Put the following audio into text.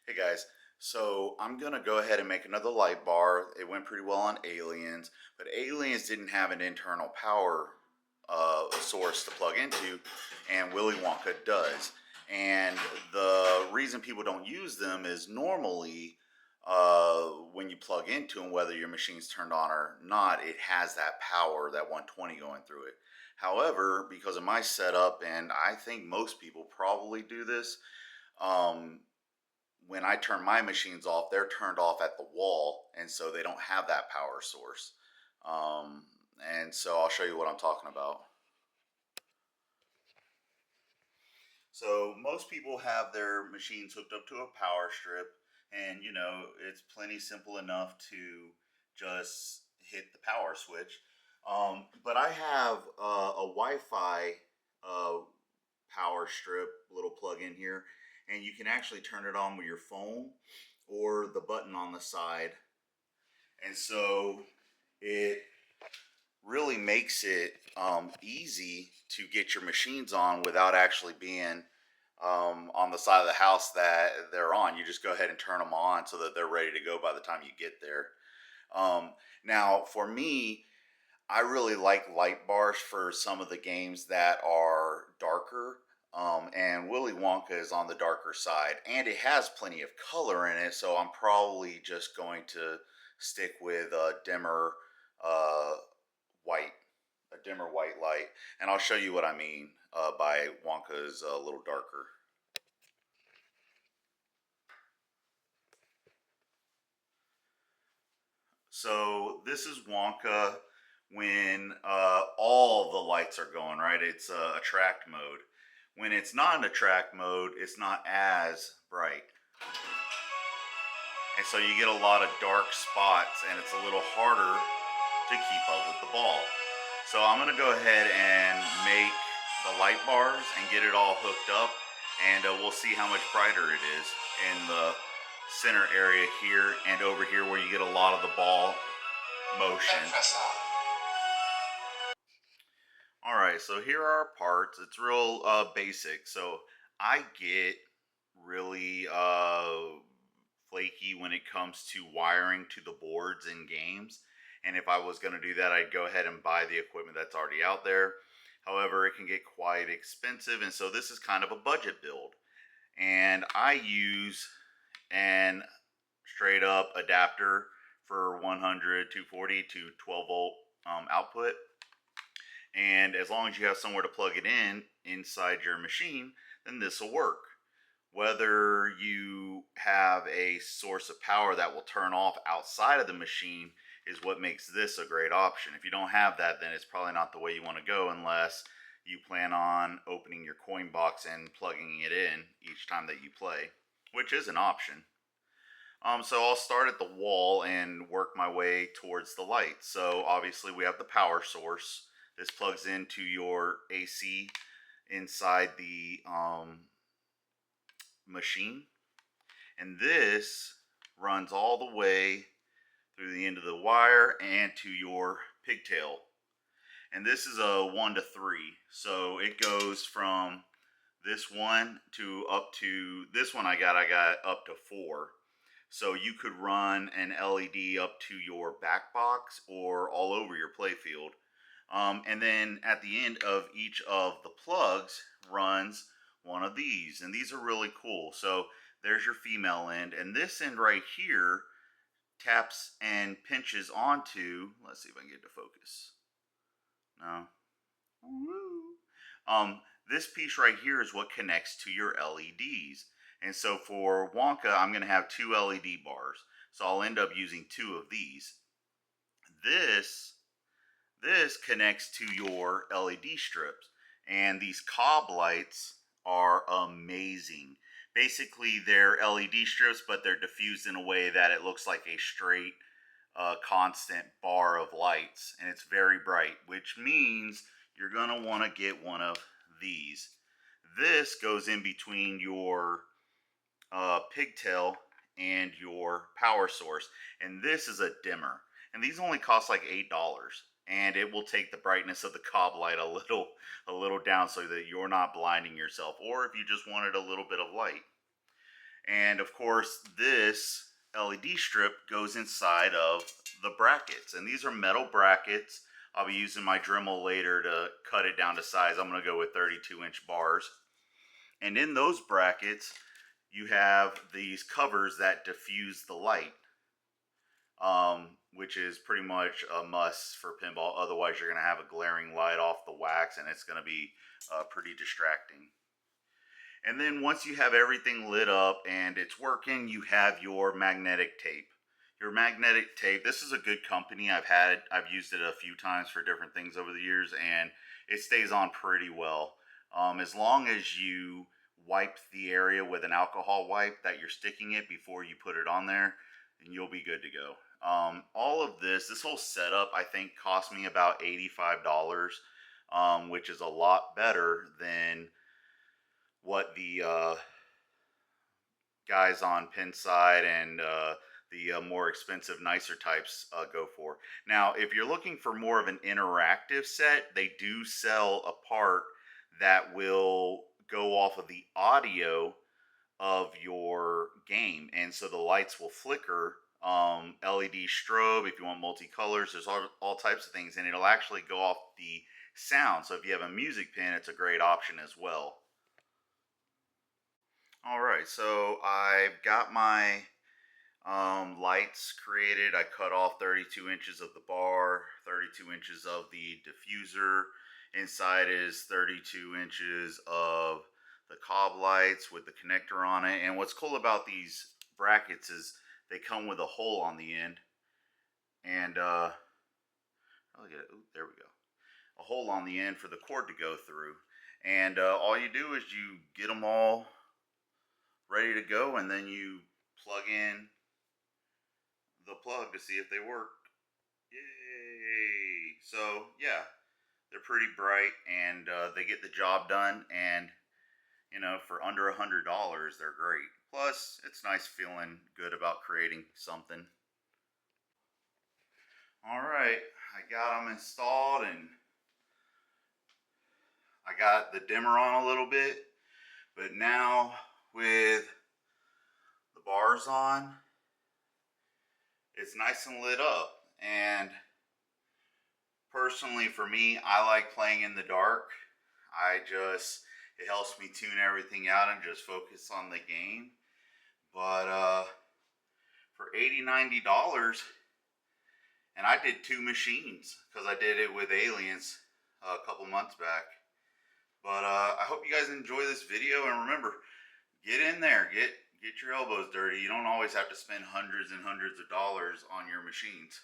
Hey guys, so I'm gonna go ahead and make another light bar. It went pretty well on Aliens, but Aliens didn't have an internal power source to plug into, and Willy Wonka does. And the reason people don't use them is normally when you plug into them, whether your machine's turned on or not, it has that power, that 120 going through it. However, because of my setup, and I think most people probably do this, um, when I turn my machines off, they're turned off at the wall, and so they don't have that power source. Um, and so I'll show you what I'm talking about. So most people have their machines hooked up to a power strip, and it's plenty simple enough to just hit the power switch. But I have a Wi-Fi uh, power strip little plug in here, and you can actually turn it on with your phone or the button on the side. And so it really makes it easy to get your machines on without actually being on the side of the house that they're on. You just go ahead and turn them on so that they're ready to go by the time you get there. Now, for me, I really like light bars for some of the games that are darker. And Willy Wonka is on the darker side, and it has plenty of color in it. So I'm probably just going to stick with a uh, white, a dimmer white light, and I'll show you what I mean by Wonka's a little darker. So this is Wonka when all the lights are going, right? It's attract mode. When it's not in attract mode, it's not as bright. And so you get a lot of dark spots, and it's a little harder to keep up with the ball. So I'm gonna go ahead and make the light bars and get it all hooked up, and we'll see how much brighter it is in the center area here and over here where you get a lot of the ball motion. All right, so here are our parts. It's real basic. So I get really flaky when it comes to wiring to the boards in games. And if I was going to do that, I'd go ahead and buy the equipment that's already out there. However, it can get quite expensive, and so this is kind of a budget build. And I use an straight up adapter for 100, 240 to 12 volt output. And as long as you have somewhere to plug it in inside your machine, then this will work. Whether you have a source of power that will turn off outside of the machine is what makes this a great option. If you don't have that, then it's probably not the way you want to go unless you plan on opening your coin box and plugging it in each time that you play, which is an option. So I'll start at the wall and work my way towards the light. So obviously we have the power source. This plugs into your AC inside the machine. And this runs all the way through the end of the wire and to your pigtail. And this is a 1 to 3. So it goes from this one to up to this one I got up to 4. So you could run an LED up to your back box or all over your playfield. And then at the end of each of the plugs runs one of these. And these are really cool. So there's your female end. And this end right here taps and pinches onto, let's see if I can get it to focus. No. This piece right here is what connects to your LEDs. And so for Wonka, I'm going to have 2 LED bars. So I'll end up using 2 of these. This connects to your LED strips. And these cob lights are amazing. Basically, they're LED strips, but they're diffused in a way that it looks like a straight, constant bar of lights. And it's very bright, which means you're going to want to get one of these. This goes in between your pigtail and your power source, and this is a dimmer, and these only cost like $8, and it will take the brightness of the cob light a little down so that you're not blinding yourself, or if you just wanted a little bit of light. And of course, this LED strip goes inside of the brackets. And these are metal brackets. I'll be using my Dremel later to cut it down to size. I'm going to go with 32-inch bars. And in those brackets, you have these covers that diffuse the light, which is pretty much a must for pinball. Otherwise, you're going to have a glaring light off the wax, and it's going to be pretty distracting. And then once you have everything lit up and it's working, you have your magnetic tape. Your magnetic tape, this is a good company. I've used it a few times for different things over the years, and it stays on pretty well. As long as you wipe the area with an alcohol wipe that you're sticking it before you put it on there, and you'll be good to go. All of this whole setup, I think cost me about $85, which is a lot better than what the guys on Pinside and the more expensive, nicer types go for. Now, if you're looking for more of an interactive set, they do sell a part that will go off of the audio of your game, and so the lights will flicker. LED strobe, if you want multicolors, there's all types of things, and it'll actually go off the sound. So if you have a music pin, it's a great option as well. Alright, so I've got my lights created. I cut off 32 inches of the bar, 32 inches of the diffuser. Inside is 32 inches of the cob lights with the connector on it. And what's cool about these brackets is they come with a hole on the end. And, oh yeah, ooh, there we go. A hole on the end for the cord to go through. And all you do is you get them all ready to go, and then you plug in the plug to see if they work. Yay! So yeah, they're pretty bright, and they get the job done, and you know, for under $100 they're great. Plus it's nice feeling good about creating something. Alright, I got them installed, and I got the dimmer on a little bit, but now with the bars on, it's nice and lit up. And personally for me, I like playing in the dark. It helps me tune everything out and just focus on the game. But for $80–90, and I did 2 machines because I did it with Aliens a couple months back. But I hope you guys enjoy this video, and remember, get in there, get your elbows dirty. You don't always have to spend hundreds and hundreds of dollars on your machines.